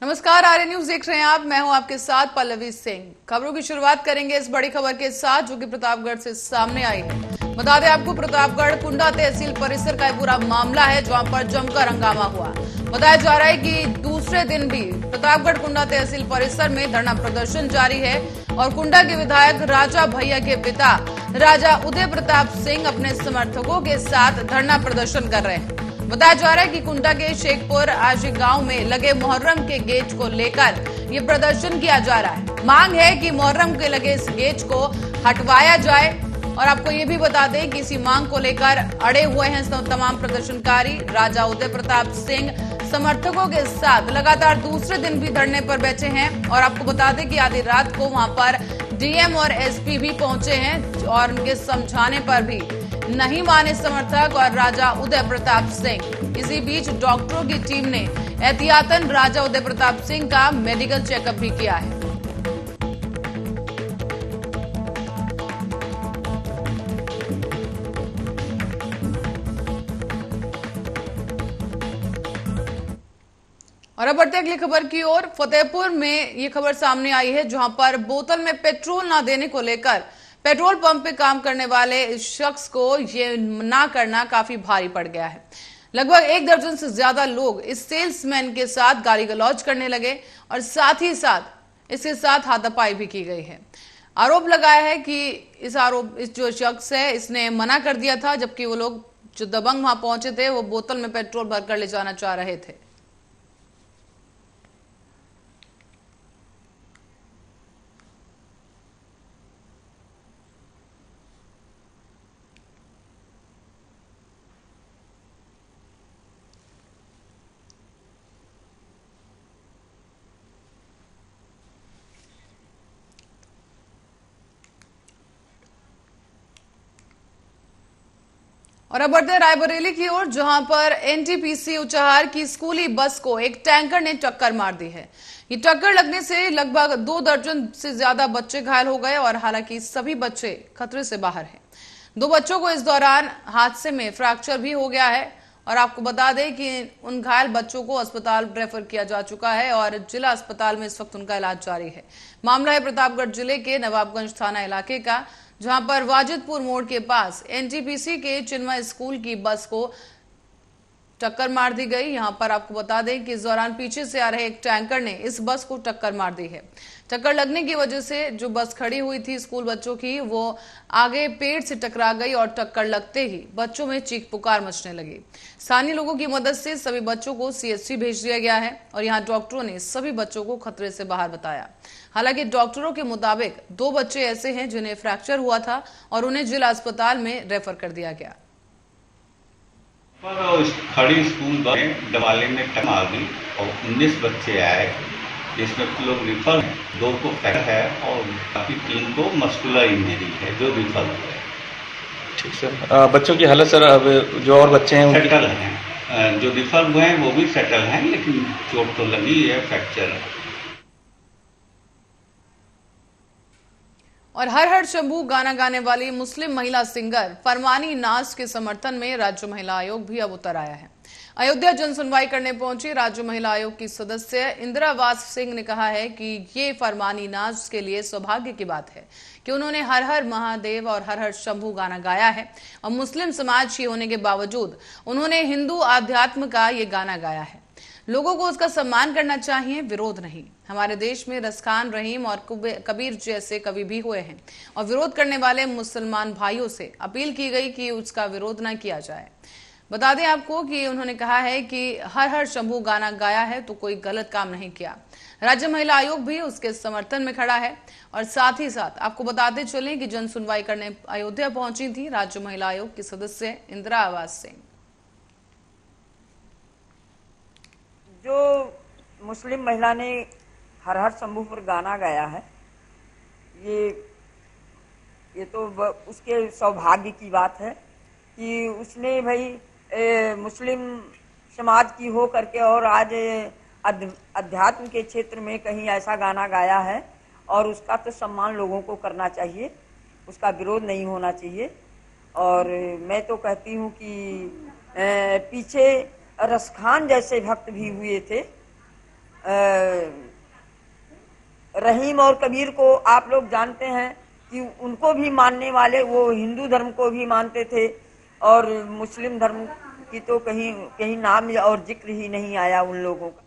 नमस्कार, आर्य न्यूज देख रहे हैं आप। मैं हूं आपके साथ पल्लवी सिंह। खबरों की शुरुआत करेंगे इस बड़ी खबर के साथ जो कि प्रतापगढ़ से सामने आई है। बता दें आपको, प्रतापगढ़ कुंडा तहसील परिसर का पूरा मामला है जहां पर जमकर हंगामा हुआ। बताया जा रहा है कि दूसरे दिन भी प्रतापगढ़ कुंडा तहसील परिसर में धरना प्रदर्शन जारी है और कुंडा के विधायक राजा भैया के पिता राजा उदय प्रताप सिंह अपने समर्थकों के साथ धरना प्रदर्शन कर रहे हैं। बताया जा रहा है कि कुंडा के शेखपुर आशी गांव में लगे मुहर्रम के गेट को लेकर ये प्रदर्शन किया जा रहा है। मांग है कि मुहर्रम के लगे इस गेट को हटवाया जाए और आपको ये भी बता दें कि इसी मांग को लेकर अड़े हुए हैं तमाम प्रदर्शनकारी। राजा उदय प्रताप सिंह समर्थकों के साथ लगातार दूसरे दिन भी धरने पर बैठे हैं और आपको बता दें कि आधी रात को वहां पर डीएम और एसपी भी पहुंचे हैं और उनके समझाने पर भी नहीं माने समर्थक और राजा उदय प्रताप सिंह। इसी बीच डॉक्टरों की टीम ने एहतियातन राजा उदय प्रताप सिंह का मेडिकल चेकअप भी किया है। और अब बढ़ते अगली खबर की ओर। फतेहपुर में ये खबर सामने आई है जहां पर बोतल में पेट्रोल न देने को लेकर पेट्रोल पंप पे काम करने वाले इस शख्स को ये ना करना काफी भारी पड़ गया है। लगभग 1 दर्जन से ज्यादा लोग इस सेल्समैन के साथ गाली गलौज करने लगे और साथ ही साथ इसके साथ हाथापाई भी की गई है। आरोप लगाया है कि इस जो शख्स है इसने मना कर दिया था, जबकि वो लोग जो दबंग वहां पहुंचे थे वो बोतल में पेट्रोल भरकर ले जाना चाह रहे थे। और अब बढ़ते रायबरेली की ओर जहां पर एनटीपीसी उचाहार की स्कूली बस को एक टैंकर ने टक्कर मार दी है। ये टक्कर लगने से लगभग 2 दर्जन से ज्यादा बच्चे घायल हो गए और हालांकि सभी बच्चे खतरे से बाहर हैं। 2 बच्चों को इस दौरान हादसे में फ्रैक्चर भी हो गया है और आपको बता दें कि उन घायल बच्चों को अस्पताल रेफर किया जा चुका है और जिला अस्पताल में इस वक्त उनका इलाज जारी है। मामला है प्रतापगढ़ जिले के नवाबगंज थाना इलाके का, जहां पर वाजिदपुर मोड़ के पास एनटीपीसी के चिन्मय स्कूल की बस को टक्कर मार दी गई। यहां पर आपको बता दें कि इस दौरान पीछे से आ रहे एक टैंकर ने इस बस को टक्कर मार दी है। टक्कर लगने की वजह से जो बस खड़ी हुई थी स्कूल बच्चों की, वो आगे पेड़ से टकरा गई और टक्कर लगते ही बच्चों में चीख पुकार मचने लगी। स्थानीय लोगों की मदद से सभी बच्चों को सीएचसी भेज दिया गया है और यहाँ डॉक्टरों ने सभी बच्चों को खतरे से बाहर बताया। हालांकि डॉक्टरों के मुताबिक 2 बच्चे ऐसे हैं जिन्हें फ्रैक्चर हुआ था और उन्हें जिला अस्पताल में रेफर कर दिया गया। खड़ी स्कूल बस डबाले में टक्कर मार दी और 19 बच्चे आए, जिसमें लोग रिफर हैं, 2 को फ्रैक्चर है और बाकी 3 को मस्कुलर इंजरी है जो रिफर हुए। ठीक सर, बच्चों की हालत सर अब जो और बच्चे हैं सेटल हैं, जो रिफर हुए हैं वो भी सेटल हैं, लेकिन चोट तो लगी है, फ्रैक्चर है। और हर हर शंभू गाना गाने वाली मुस्लिम महिला सिंगर फरमानी नाज के समर्थन में राज्य महिला आयोग भी अब उतर आया है। अयोध्या जन सुनवाई करने पहुंची राज्य महिला आयोग की सदस्य इंदिरा वास सिंह ने कहा है कि ये फरमानी नाज के लिए सौभाग्य की बात है कि उन्होंने हर हर महादेव और हर हर शंभू गाना गाया है और मुस्लिम समाज ही होने के बावजूद उन्होंने हिंदू आध्यात्म का ये गाना गाया है। लोगों को उसका सम्मान करना चाहिए, विरोध नहीं। हमारे देश में रसखान, रहीम और कबीर जैसे कवि भी हुए हैं और विरोध करने वाले मुसलमान भाइयों से अपील की गई कि उसका विरोध न किया जाए। बता दें आपको कि उन्होंने कहा है कि हर हर शंभू गाना गाया है तो कोई गलत काम नहीं किया। राज्य महिला आयोग भी उसके समर्थन में खड़ा है और साथ ही साथ आपको बताते चलें कि जन सुनवाई करने अयोध्या पहुंची थी राज्य महिला आयोग की सदस्य इंदिरा वास सिंह। जो मुस्लिम महिला ने हर हर शंभू पर गाना गाया है, ये तो उसके सौभाग्य की बात है कि उसने भाई मुस्लिम समाज की हो करके और आज अध्यात्म के क्षेत्र में कहीं ऐसा गाना गाया है और उसका तो सम्मान लोगों को करना चाहिए, उसका विरोध नहीं होना चाहिए। और मैं तो कहती हूँ कि पीछे रसखान जैसे भक्त भी हुए थे रहीम और कबीर को आप लोग जानते हैं कि उनको भी मानने वाले, वो हिंदू धर्म को भी मानते थे और मुस्लिम धर्म की तो कहीं कहीं नाम और जिक्र ही नहीं आया उन लोगों का।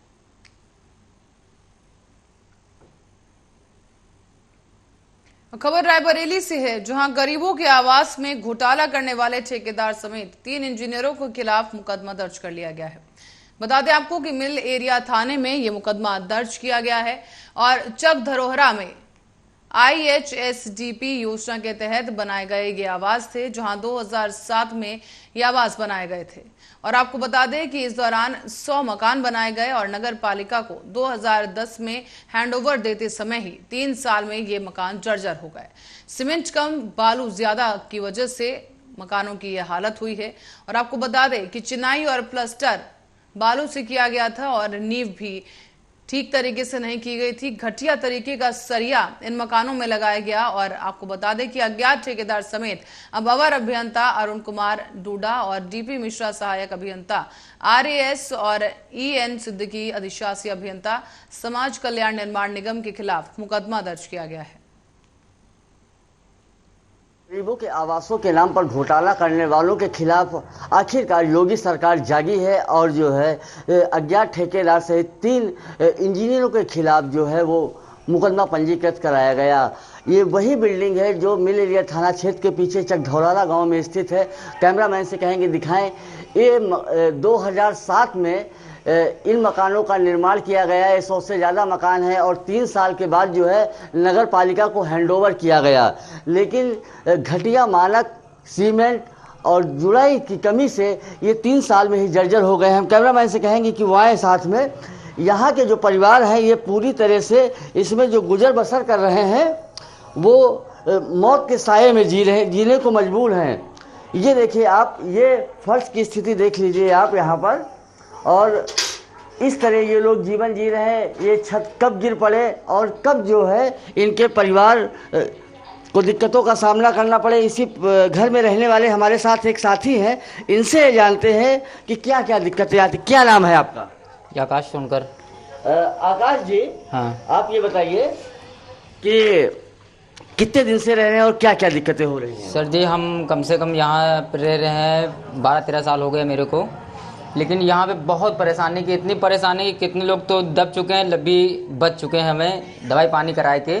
खबर रायबरेली से है, जहां गरीबों के आवास में घोटाला करने वाले ठेकेदार समेत 3 इंजीनियरों के खिलाफ मुकदमा दर्ज कर लिया गया है। बता दें आपको कि मिल एरिया थाने में यह मुकदमा दर्ज किया गया है और चक धरोहरा में IHSDP योजना के तहत बनाए गए ये आवास थे, जहां 2007 में ये आवास बनाए गए थे। और आपको बता दें कि इस दौरान 100 मकान बनाए गए और नगर पालिका को 2010 में हैंडओवर देते समय ही 3 साल में ये मकान जर्जर हो गए। सीमेंट कम बालू ज्यादा की वजह से मकानों की यह हालत हुई है। और आपको बता दें कि चिनाई और प्लास्टर बालू से किया गया था और नींव भी ठीक तरीके से नहीं की गई थी। घटिया तरीके का सरिया इन मकानों में लगाया गया। और आपको बता दें कि अज्ञात ठेकेदार समेत अब अवर अभियंता अरुण कुमार डूडा और DP मिश्रा सहायक अभियंता RAS और EN सिद्दीकी अधिशासी अभियंता समाज कल्याण निर्माण निगम के खिलाफ मुकदमा दर्ज किया गया है। गरीबों के आवासों के नाम पर घोटाला करने वालों के खिलाफ आखिरकार योगी सरकार जागी है और जो है अज्ञात ठेकेदार सहित 3 इंजीनियरों के खिलाफ जो है वो मुकदमा पंजीकृत कराया गया। ये वही बिल्डिंग है जो मिल एरिया थाना क्षेत्र के पीछे चकधौराला गांव में स्थित है। कैमरामैन से कहेंगे दिखाएं। ये 2007 में इन मकानों का निर्माण किया गया है। 100 से ज़्यादा मकान है और 3 साल के बाद जो है नगर पालिका को हैंडओवर किया गया, लेकिन घटिया मानक, सीमेंट और जुड़ाई की कमी से ये 3 साल में ही जर्जर हो गए हैं। हम कैमरामैन से कहेंगे कि वो आए साथ में। यहाँ के जो परिवार हैं ये पूरी तरह से इसमें जो गुजर बसर कर रहे हैं वो मौत के साये में जीने को मजबूर हैं। ये देखिए आप, ये फर्श की स्थिति देख लीजिए आप यहाँ पर, और इस तरह ये लोग जीवन जी रहे हैं। ये छत कब गिर पड़े और कब जो है इनके परिवार को दिक्कतों का सामना करना पड़े। इसी घर में रहने वाले हमारे साथ एक साथी हैं, इनसे जानते हैं कि क्या क्या दिक्कतें आती। क्या नाम है आपका? आकाश सोनकर। आकाश जी, हाँ, आप ये बताइए कि कितने दिन से रह रहे हैं और क्या क्या दिक्कतें हो रही हैं? सर जी, हम कम से कम यहाँ पर रह रहे हैं 12-13 साल हो गए मेरे को, लेकिन यहाँ पे बहुत परेशानी की, इतनी परेशानी कि कितने लोग तो दब चुके हैं, लब्बी बच चुके हैं हमें दवाई पानी कराए के,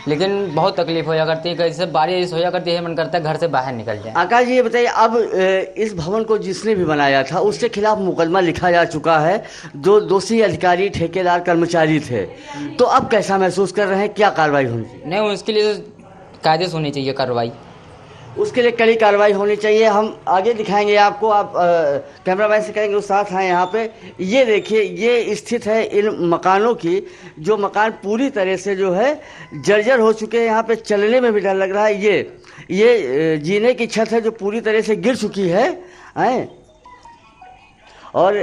लेकिन बहुत तकलीफ होया करती है। कैसे बारिश होया करती है, मन करता है घर से बाहर निकल जाए। आकाश जी ये बताइए, अब इस भवन को जिसने भी बनाया था उसके खिलाफ मुकदमा लिखा जा चुका है। जो दोषी अधिकारी, ठेकेदार, कर्मचारी थे, तो अब कैसा महसूस कर रहे हैं? क्या कार्रवाई होनी चाहिए? नहीं, उसके लिए कायदे से होनी चाहिए कार्रवाई, उसके लिए कड़ी कार्रवाई होनी चाहिए। हम आगे दिखाएंगे आपको। आप कैमरामैन से कहेंगे उस साथ हैं यहाँ पे। ये देखिए, ये स्थित है इन मकानों की, जो मकान पूरी तरह से जो है जर्जर हो चुके हैं। यहाँ पे चलने में भी डर लग रहा है। ये जीने की छत है जो पूरी तरह से गिर चुकी है। और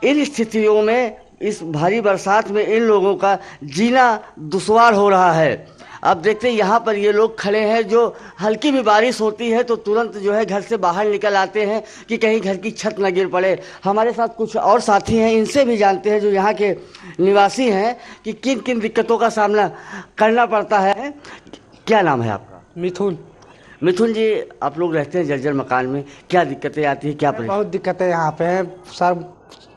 इन स्थितियों में, इस भारी बरसात में इन लोगों का जीना दुश्वार हो रहा है। अब देखते हैं यहाँ पर ये लोग खड़े हैं, जो हल्की भी बारिश होती है तो तुरंत जो है घर से बाहर निकल आते हैं कि कहीं घर की छत न गिर पड़े। हमारे साथ कुछ और साथी हैं, इनसे भी जानते हैं जो यहाँ के निवासी हैं कि किन किन दिक्कतों का सामना करना पड़ता है। क्या नाम है आपका? मिथुन। मिथुन जी, आप लोग रहते हैं जर्जर मकान में, क्या दिक्कतें आती है? क्या बहुत दिक्कतें यहाँ पे हैं सर।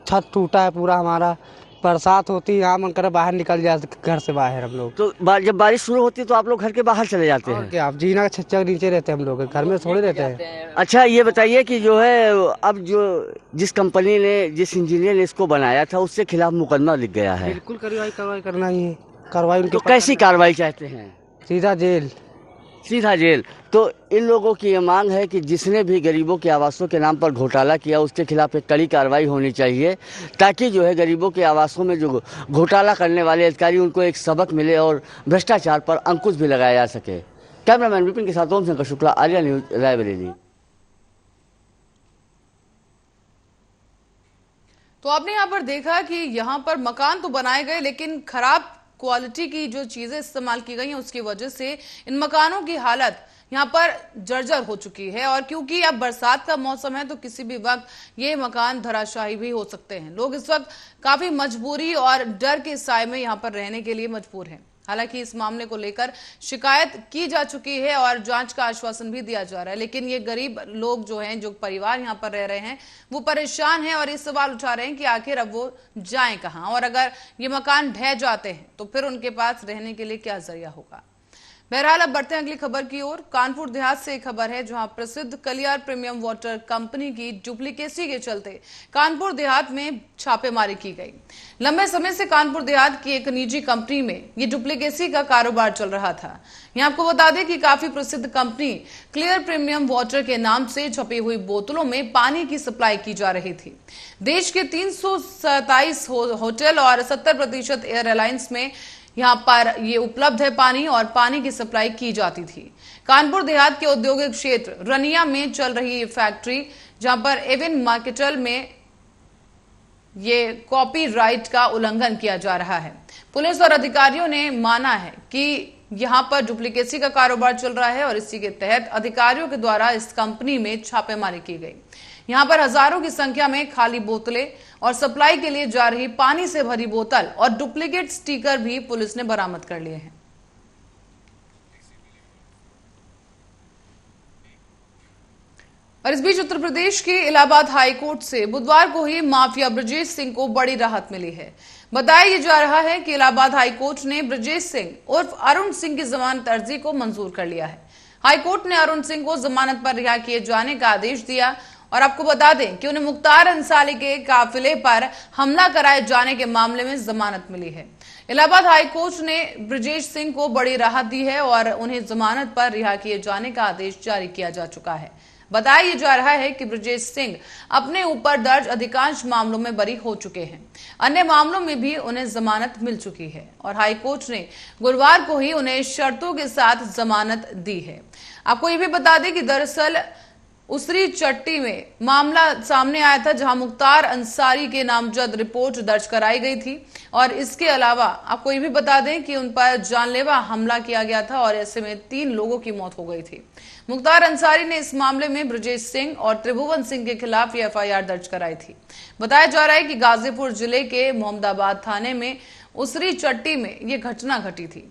छत टूटा है पूरा हमारा, बरसात होती है यहाँ मन करे बाहर निकल जाए घर से बाहर हम लोग। तो जब बारिश शुरू होती है तो आप लोग घर के बाहर चले जाते हैं? क्या, आप जीना के छज्जा के नीचे रहते हैं हम लोग, घर में थोड़े रहते हैं। अच्छा, ये बताइए कि जो है अब जो जिस कंपनी ने, जिस इंजीनियर ने इसको बनाया था, उसके खिलाफ मुकदमा लिख गया है। बिल्कुल कार्रवाई करना ही है। कार्रवाई उनके तो कैसी कार्रवाई चाहते हैं? सीधा जेल। सीधा जेल। तो इन लोगों की ये मांग है कि जिसने भी गरीबों के आवासों के नाम पर घोटाला किया उसके खिलाफ एक कड़ी कार्रवाई होनी चाहिए, ताकि जो है गरीबों के आवासों में जो घोटाला करने वाले अधिकारी, उनको एक सबक मिले और भ्रष्टाचार पर अंकुश भी लगाया जा सके। कैमरामैन विपिन के साथ ओम शंकर शुक्ला, आर्या न्यूज, रायबरेली। तो आपने यहाँ पर देखा कि यहाँ पर मकान तो बनाए गए लेकिन खराब क्वालिटी की जो चीजें इस्तेमाल की गई हैं उसकी वजह से इन मकानों की हालत यहाँ पर जर्जर हो चुकी है। और क्योंकि अब बरसात का मौसम है तो किसी भी वक्त ये मकान धराशायी भी हो सकते हैं। लोग इस वक्त काफी मजबूरी और डर के साए में यहाँ पर रहने के लिए मजबूर हैं। हालांकि इस मामले को लेकर शिकायत की जा चुकी है और जांच का आश्वासन भी दिया जा रहा है, लेकिन ये गरीब लोग जो हैं, जो परिवार यहाँ पर रह रहे हैं, वो परेशान हैं और ये सवाल उठा रहे हैं कि आखिर अब वो जाएं कहां, और अगर ये मकान ढह जाते हैं तो फिर उनके पास रहने के लिए क्या जरिया होगा। बहरहाल अब बढ़ते हैं अगली खबर की ओर। कानपुर देहात से एक खबर है जहां प्रसिद्ध कलियार प्रीमियम वाटर कंपनी की डुप्लीकेसी के चलते कानपुर देहात में छापेमारी की गई। लंबे समय से कानपुर देहात की एक निजी कंपनी में ये डुप्लीकेसी का कारोबार चल रहा था। यहां आपको बता दें कि काफी प्रसिद्ध कंपनी क्लियर प्रीमियम वाटर के नाम से छपी हुई बोतलों में पानी की सप्लाई की जा रही थी। देश के 327 होटल और 70% एयरलाइंस में यहाँ पर ये उपलब्ध है पानी, और पानी की सप्लाई की जाती थी। कानपुर देहात के औद्योगिक क्षेत्र रनिया में चल रही ये फैक्ट्री, जहां पर एविन मार्केटल में ये कॉपीराइट का उल्लंघन किया जा रहा है। पुलिस और अधिकारियों ने माना है कि यहां पर डुप्लीकेसी का कारोबार चल रहा है और इसी के तहत अधिकारियों के द्वारा इस कंपनी में छापेमारी की गई। यहां पर हजारों की संख्या में खाली बोतलें और सप्लाई के लिए जा रही पानी से भरी बोतल और डुप्लीकेट स्टिकर भी पुलिस ने बरामद कर लिए हैं। और इस बीच उत्तर प्रदेश के इलाहाबाद हाईकोर्ट से बुधवार को ही माफिया ब्रजेश सिंह को बड़ी राहत मिली है। बताया जा रहा है कि इलाहाबाद हाईकोर्ट ने ब्रजेश सिंह उर्फ अरुण सिंह की जमानत अर्जी को मंजूर कर लिया है। हाईकोर्ट ने अरुण सिंह को जमानत पर रिहा किए जाने का आदेश दिया और आपको बता दें कि उन्हें मुख्तार अंसारी के काफिले पर हमला कराए जाने के मामले में जमानत मिली है। इलाहाबाद हाईकोर्ट ने ब्रजेश सिंह को बड़ी राहत दी है और उन्हें जमानत पर रिहा किए जाने का आदेश जारी किया जा चुका है। बताया जा रहा है कि ब्रजेश सिंह अपने ऊपर दर्ज अधिकांश मामलों में बरी हो चुके हैं। अन्य मामलों में भी उन्हें जमानत मिल चुकी है और हाईकोर्ट ने गुरुवार को ही उन्हें शर्तों के साथ जमानत दी है। आपको ये भी बता दें कि दरअसल उसरी चट्टी में मामला सामने आया था, जहां मुख्तार अंसारी के नामजद रिपोर्ट दर्ज कराई गई थी और इसके अलावा आपको ये भी बता दें कि उन पर जानलेवा हमला किया गया था और ऐसे में 3 लोगों की मौत हो गई थी। मुख्तार अंसारी ने इस मामले में ब्रजेश सिंह और त्रिभुवन सिंह के खिलाफ एफआईआर दर्ज कराई थी। बताया जा रहा है कि गाजीपुर जिले के मोहम्मदाबाद थाने में उसरी चट्टी में यह घटना घटी थी।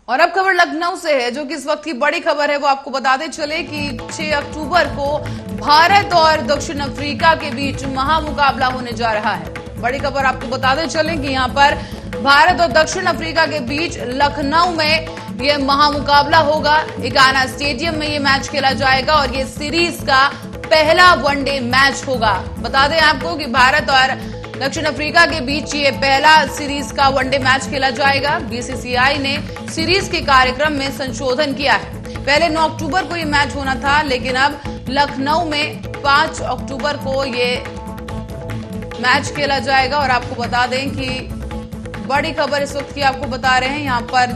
और अब खबर लखनऊ से है, जो कि इस वक्त की बड़ी खबर है। वो आपको बताते चले कि 6 अक्टूबर को भारत और दक्षिण अफ्रीका के बीच महामुकाबला होने जा रहा है। बड़ी खबर आपको बताते चले कि यहाँ पर भारत और दक्षिण अफ्रीका के बीच लखनऊ में ये महामुकाबला होगा। इकाना स्टेडियम में ये मैच खेला जाएगा और ये सीरीज का पहला वनडे मैच होगा। बता दें आपको कि भारत और दक्षिण अफ्रीका के बीच ये पहला सीरीज का वनडे मैच खेला जाएगा। बीसीसीआई ने सीरीज के कार्यक्रम में संशोधन किया है। पहले 9 अक्टूबर को ये मैच होना था, लेकिन अब लखनऊ में 5 अक्टूबर को ये मैच खेला जाएगा। और आपको बता दें कि बड़ी खबर इस वक्त की आपको बता रहे हैं, यहाँ पर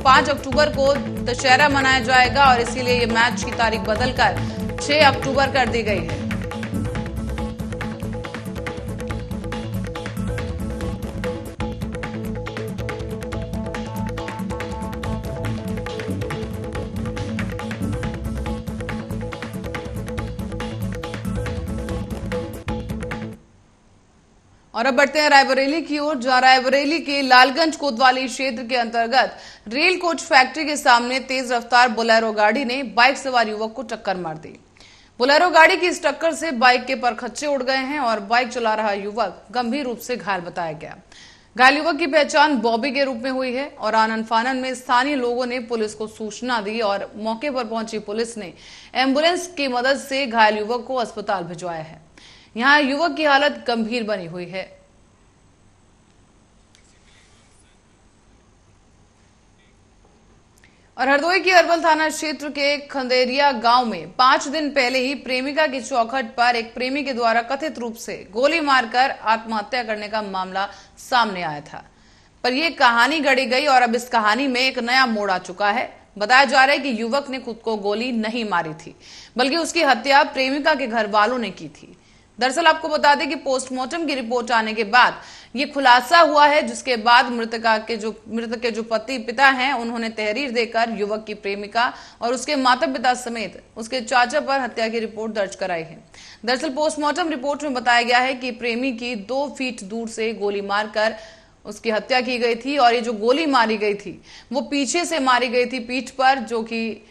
5 अक्टूबर को दशहरा मनाया जाएगा और इसीलिए ये मैच की तारीख बदलकर 6 अक्टूबर कर दी गई है। और अब बढ़ते हैं रायबरेली की ओर, जहां रायबरेली के लालगंज कोतवाली क्षेत्र के अंतर्गत रेल कोच फैक्ट्री के सामने तेज रफ्तार बोलेरो गाड़ी ने बाइक सवार युवक को टक्कर मार दी। बोलेरो गाड़ी की इस टक्कर से बाइक के परखच्चे उड़ गए हैं और बाइक चला रहा युवक गंभीर रूप से घायल बताया गया। घायल युवक की पहचान बॉबी के रूप में हुई है और आनन फानन में स्थानीय लोगों ने पुलिस को सूचना दी और मौके पर पहुंची पुलिस ने एम्बुलेंस की मदद से घायल युवक को अस्पताल भिजवाया है। यहां युवक की हालत गंभीर बनी हुई है। और हरदोई की अरवल थाना क्षेत्र के खंदेरिया गांव में 5 दिन पहले ही प्रेमिका की चौखट पर एक प्रेमी के द्वारा कथित रूप से गोली मारकर आत्महत्या करने का मामला सामने आया था, पर यह कहानी गढ़ी गई और अब इस कहानी में एक नया मोड़ आ चुका है। बताया जा रहा है कि युवक ने खुद को गोली नहीं मारी थी, बल्कि उसकी हत्या प्रेमिका के घर वालों ने की थी। दरअसल आपको बता दें कि पोस्टमार्टम की रिपोर्ट आने के बाद ये खुलासा हुआ है, जिसके बाद मृतक के जो पति पिता हैं उन्होंने तहरीर देकर युवक की प्रेमिका और उसके माता पिता समेत उसके चाचा पर हत्या की रिपोर्ट दर्ज कराई है। दरअसल पोस्टमार्टम रिपोर्ट में बताया गया है कि प्रेमी की 2 फीट दूर से गोली मारकर उसकी हत्या की गई थी और ये जो गोली मारी गई थी वो पीछे से मारी गई थी पीठ पर, जो कि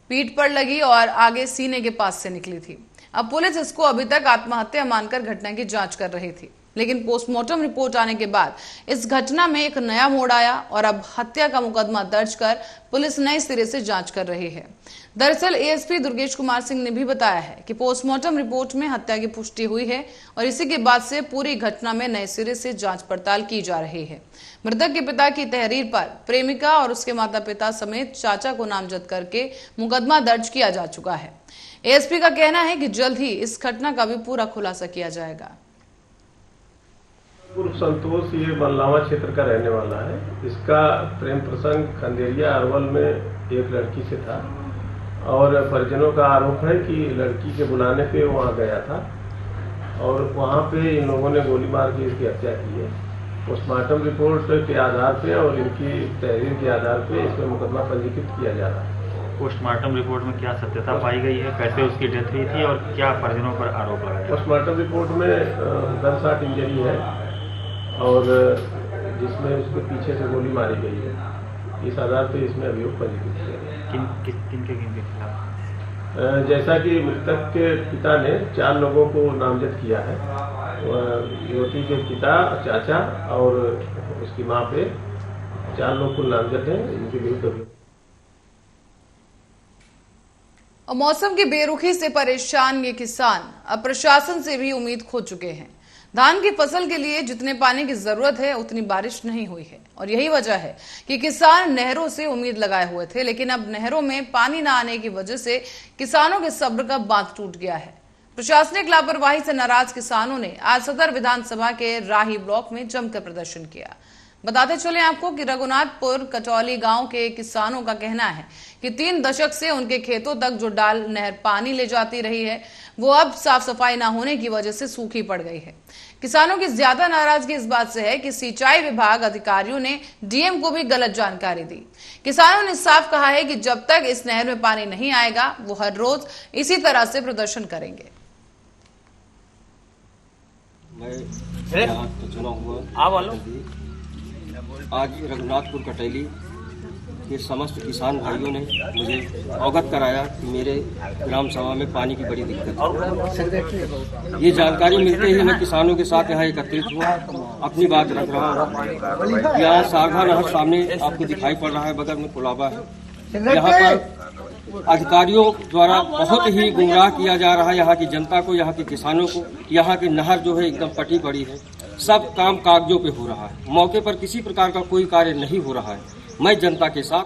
पीठ पर लगी और आगे सीने के पास से निकली थी। अब पुलिस इसको अभी तक आत्महत्या मानकर घटना की जांच कर रही थी, लेकिन पोस्टमार्टम रिपोर्ट आने के बाद इस घटना में एक नया मोड़ आया और अब हत्या का मुकदमा दर्ज कर पुलिस नए सिरे से जांच कर रही है। दरअसल एएसपी दुर्गेश कुमार सिंह ने भी बताया है कि पोस्टमार्टम रिपोर्ट में हत्या की पुष्टि हुई है और इसी के बाद से पूरी घटना में नए सिरे से जांच पड़ताल की जा रही है। मृतक के पिता की तहरीर पर प्रेमिका और उसके माता पिता समेत चाचा को नामजद करके मुकदमा दर्ज किया जा चुका है। एएसपी का कहना है कि जल्द ही इस घटना का भी पूरा खुलासा किया जाएगा। पूर्व संतोष ये बल्लावा क्षेत्र का रहने वाला है। इसका प्रेम प्रसंग खंडेरिया अरवल में एक लड़की से था और परिजनों का आरोप है कि लड़की के बुलाने पे वहाँ गया था और वहाँ पे इन लोगों ने गोली मार के इसकी हत्या की है। पोस्टमार्टम रिपोर्ट के आधार पे और इनकी तहरीर के आधार पे इसमें मुकदमा पंजीकृत किया जा रहा है। पोस्टमार्टम रिपोर्ट में क्या सत्यता पाई गई है, कैसे उसकी डेथ हुई थी और क्या परिजनों पर आरोप लगाया? पोस्टमार्टम रिपोर्ट में गन शॉट इंजरी है और जिसमें उसके पीछे से गोली मारी गई है। इस आधार पे इसमें अभियोग पंजीकृत किया है। किन के खिलाफ? जैसा कि मृतक के पिता ने 4 लोगों को नामजद किया है। युवती के पिता, चाचा और उसकी मां पे 4 लोग को नामजद हैं। इनके विरुद्ध मौसम की बेरुखी से परेशान ये किसान अब प्रशासन से भी उम्मीद खो चुके हैं। धान की फसल के लिए जितने पानी की जरूरत है उतनी बारिश नहीं हुई है और यही वजह है कि किसान नहरों से उम्मीद लगाए हुए थे, लेकिन अब नहरों में पानी न आने की वजह से किसानों के सब्र का बांध टूट गया है। प्रशासनिक लापरवाही से नाराज किसानों ने आज सदर विधानसभा के राही ब्लॉक में जमकर प्रदर्शन किया। बताते चले आपको कि रघुनाथपुर कटौली गांव के किसानों का कहना है कि 3 दशक से उनके खेतों तक जो डाल नहर पानी ले जाती रही है वो अब साफ सफाई न होने की वजह से सूखी पड़ गई है। किसानों की ज्यादा नाराजगी इस बात से है कि सिंचाई विभाग अधिकारियों ने डीएम को भी गलत जानकारी दी। किसानों ने साफ कहा है कि जब तक इस नहर में पानी नहीं आएगा वो हर रोज इसी तरह से प्रदर्शन करेंगे। आज रघुनाथपुर कटैली के समस्त किसान भाइयों ने मुझे अवगत कराया कि मेरे ग्राम सभा में पानी की बड़ी दिक्कत है। ये जानकारी मिलते ही मैं किसानों के साथ यहाँ एकत्रित हुआ, अपनी बात रख रहा हूँ। यहाँ सारघा नहर सामने आपको दिखाई पड़ रहा है, बगल में कुलाबा है। यहाँ पर अधिकारियों द्वारा बहुत ही गुमराह किया जा रहा है यहाँ की जनता को, यहाँ के किसानों को। यहाँ की नहर जो है एकदम पटी पड़ी है, सब काम कागजों पे हो रहा है, मौके पर किसी प्रकार का कोई कार्य नहीं हो रहा है। मैं जनता के साथ।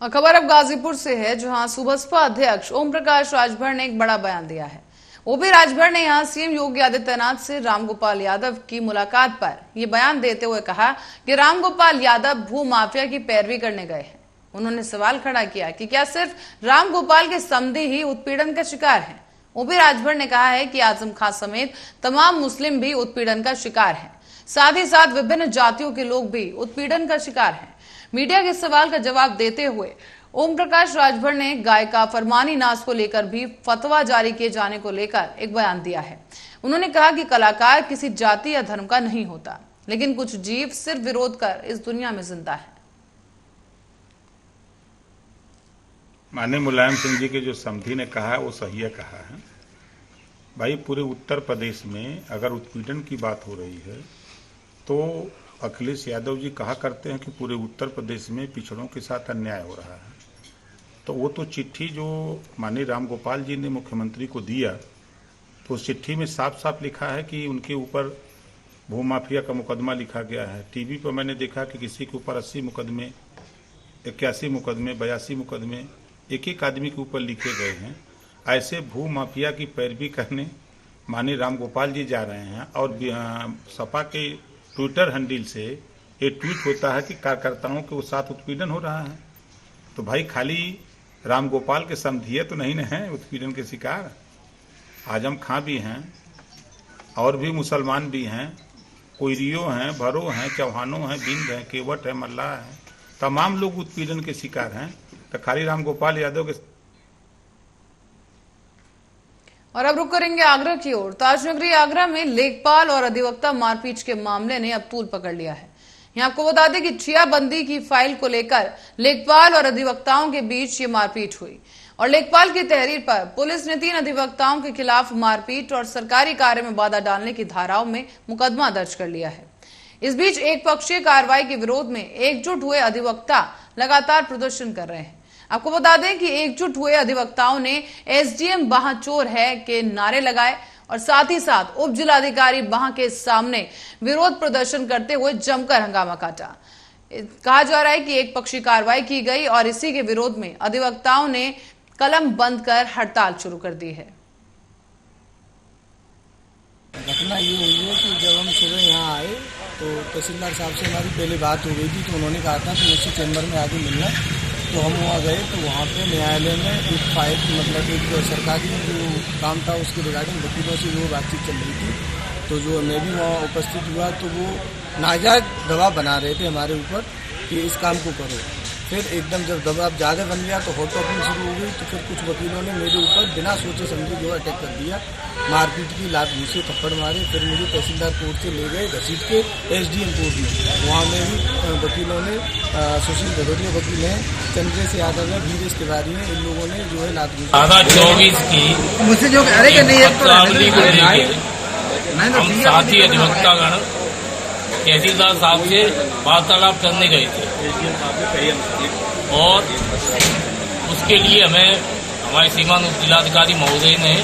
खबर अब गाजीपुर से है, जहां सुबसपा अध्यक्ष ओम प्रकाश राजभर ने एक बड़ा बयान दिया है। ओपी राजभर ने यहां सीएम योगी आदित्यनाथ से रामगोपाल यादव की मुलाकात पर यह बयान देते हुए कहा कि रामगोपाल यादव भू माफिया की पैरवी करने गए हैं। उन्होंने सवाल खड़ा किया कि क्या सिर्फ रामगोपाल के समधी ही उत्पीड़न का शिकार हैं। ओपी राजभर ने कहा है कि आजम खान समेत तमाम मुस्लिम भी उत्पीड़न का शिकार हैं, साथ ही साथ विभिन्न जातियों के लोग भी उत्पीड़न का शिकार हैं। मीडिया के सवाल का जवाब देते हुए ओम प्रकाश राजभर ने गायिका फरमानी नाज को लेकर भी फतवा जारी किए जाने को लेकर एक बयान दिया है। उन्होंने कहा कि कलाकार किसी जाति या धर्म का नहीं होता, लेकिन कुछ जीव सिर्फ विरोध कर इस दुनिया में जिंदा है। माननीय मुलायम सिंह जी के जो समधी ने कहा है वो सही है कहा है। भाई पूरे उत्तर प्रदेश में अगर उत्पीड़न की बात हो रही है तो अखिलेश यादव जी कहा करते हैं कि पूरे उत्तर प्रदेश में पिछड़ों के साथ अन्याय हो रहा है। तो वो तो चिट्ठी जो माननीय रामगोपाल जी ने मुख्यमंत्री को दिया तो उस चिट्ठी में साफ साफ लिखा है कि उनके ऊपर भूमाफिया का मुकदमा लिखा गया है। टीवी पर मैंने देखा कि किसी के ऊपर 80 मुकदमे, 81 मुकदमे, 82 मुकदमे एक आदमी के ऊपर लिखे गए हैं। ऐसे भू माफिया की पैरवी करने माननीय रामगोपाल जी जा रहे हैं और सपा के ट्विटर हैंडल से ये ट्वीट होता है कि कार्यकर्ताओं के साथ उत्पीड़न हो रहा है। तो भाई खाली रामगोपाल के समधिए तो नहीं है उत्पीड़न के शिकार, आजम खां भी हैं और भी मुसलमान भी हैं, कोयरियो हैं, भरो हैं, चौहानों हैं, बिंद हैं, केवट है, मल्लाह हैं, तमाम लोग उत्पीड़न के शिकार हैं। तो खाली राम गोपाल यादव के। और अब रुक करेंगे आगरा की ओर। ताजनगरी आगरा में लेखपाल और अधिवक्ता मारपीट के मामले ने अब तूल पकड़ लिया है। यहाँ आपको बता दें कि चियाबंदी की फाइल को लेकर लेखपाल और अधिवक्ताओं के बीच ये मारपीट हुई और लेखपाल की तहरीर पर पुलिस ने 3 अधिवक्ताओं के खिलाफ मारपीट और सरकारी कार्य में बाधा डालने की धाराओं में मुकदमा दर्ज कर लिया है। इस बीच एक पक्षीय कार्रवाई के विरोध में एकजुट हुए अधिवक्ता लगातार प्रदर्शन कर रहे हैं। आपको बता दें कि एकजुट हुए अधिवक्ताओं ने एसडीएम बाहां चोर है के नारे लगाए और साथ ही साथ उप जिलाधिकारी बाहां के सामने विरोध प्रदर्शन करते हुए जमकर हंगामा काटा। कहा जा रहा है कि एक पक्षी कार्रवाई की गई और इसी के विरोध में अधिवक्ताओं ने कलम बंद कर हड़ताल शुरू कर दी है। घटना ये हुई है कि जब हम सुबह यहाँ आए तो तहसीलदार साहब से हमारी पहले बात हो गई थी, तो उन्होंने कहा था कि मुझसे चैम्बर में आके मिलना। तो हम वहाँ गए तो वहाँ पे न्यायालय में एक फाइल मतलब एक सरकारी जो काम था उसके रिगार्डिंग वकीलों से वो बातचीत चल रही थी। तो जो मैं भी वहाँ उपस्थित हुआ तो वो नाजायज दबाव बना रहे थे हमारे ऊपर कि इस काम को करो। फिर एकदम जब दबाव ज़्यादा बन गया तो हॉटटॉकिंग शुरू हो गई। तो फिर कुछ वकीलों ने मेरे ऊपर बिना सोचे समझे जो अटैक कर दिया, मारपीट की, लात घूसे, थप्पड़ मारे। फिर मुझे तहसीलदार कोर्ट से ले गए घसीट के एसडीएम कोर्ट में। वहाँ में भी वकीलों ने सुशील भदौरिया वकील हैं, चंद्रेश यादव है, वीरेश तिवारी हैं, इन लोगों ने जो है लात घूसे। 24 की मुझसे जो कह रहे नहीं हम साथी अधिवक्तागण तहसीलदार साहब से वार्तालाप करने गए थे और उसके लिए हमें हमारे सीमान उप जिलाधिकारी महोदय ने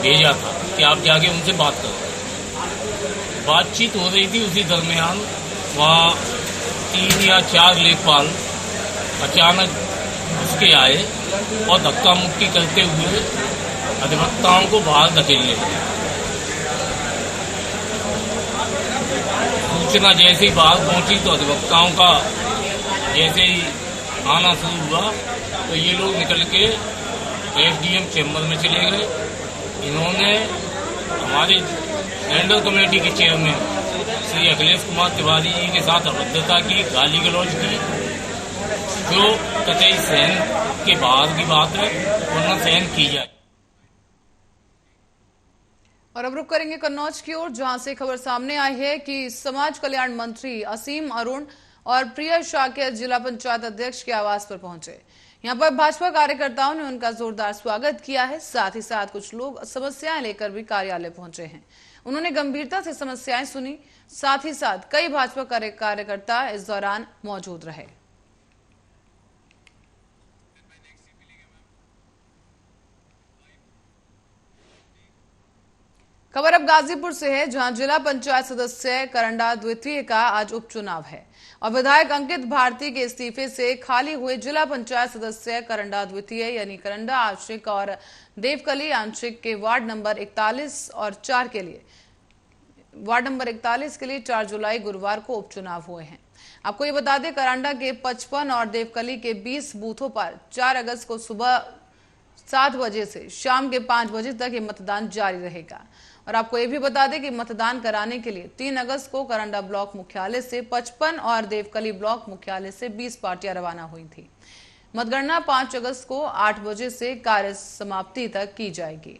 भेजा था कि आप जाके उनसे बात करो। बातचीत हो रही थी, उसी दरमियान वहाँ 3 या 4 लेखपाल अचानक उसके आए और धक्का मुक्की करते हुए अधिवक्ताओं को बाहर धकेलने लगे। सूचना जैसे ही बाहर पहुंची तो अधिवक्ताओं का जैसे ही आना शुरू हुआ तो ये लोग निकल के एसडीएम चैम्बर में चले गए। इन्होंने हमारे टेंडर कमेटी के चेयरमैन श्री अखिलेश कुमार तिवारी जी के साथ अभद्रता की, गाली गलौज की, जो कतई सहन के बाहर की बात है, वरना सहन की जाए। और अब रुक करेंगे कन्नौज की ओर, जहां से खबर सामने आई है कि समाज कल्याण मंत्री असीम अरुण और प्रिया शाक्य जिला पंचायत अध्यक्ष के आवास पर पहुंचे। यहां पर भाजपा कार्यकर्ताओं ने उनका जोरदार स्वागत किया है। साथ ही साथ कुछ लोग समस्याएं लेकर भी कार्यालय पहुंचे हैं। उन्होंने गंभीरता से समस्याएं सुनी। साथ ही साथ कई भाजपा कार्यकर्ता इस दौरान मौजूद रहे। खबर अब गाजीपुर से है, जहां जिला पंचायत सदस्य करंडा द्वितीय का आज उपचुनाव है और विधायक अंकित भारती के इस्तीफे से खाली हुए जिला पंचायत सदस्य करंडा द्वितीय यानी करंडा आंशिक और देवकली आंशिक के वार्ड नंबर 41 और 4 के लिए वार्ड नंबर 41 के लिए 4 जुलाई गुरुवार को उपचुनाव हुए हैं। आपको ये बता दें, करंडा के 55 और देवकली के 20 बूथों पर 4 अगस्त को सुबह 7 बजे से शाम के 5 बजे तक ये मतदान जारी रहेगा। और आपको ये भी बता दें कि मतदान कराने के लिए 3 अगस्त को करंडा ब्लॉक मुख्यालय से 55 और देवकली ब्लॉक मुख्यालय से 20 पार्टियां रवाना हुई थी। मतगणना 5 अगस्त को 8 बजे से कार्य समाप्ति तक की जाएगी।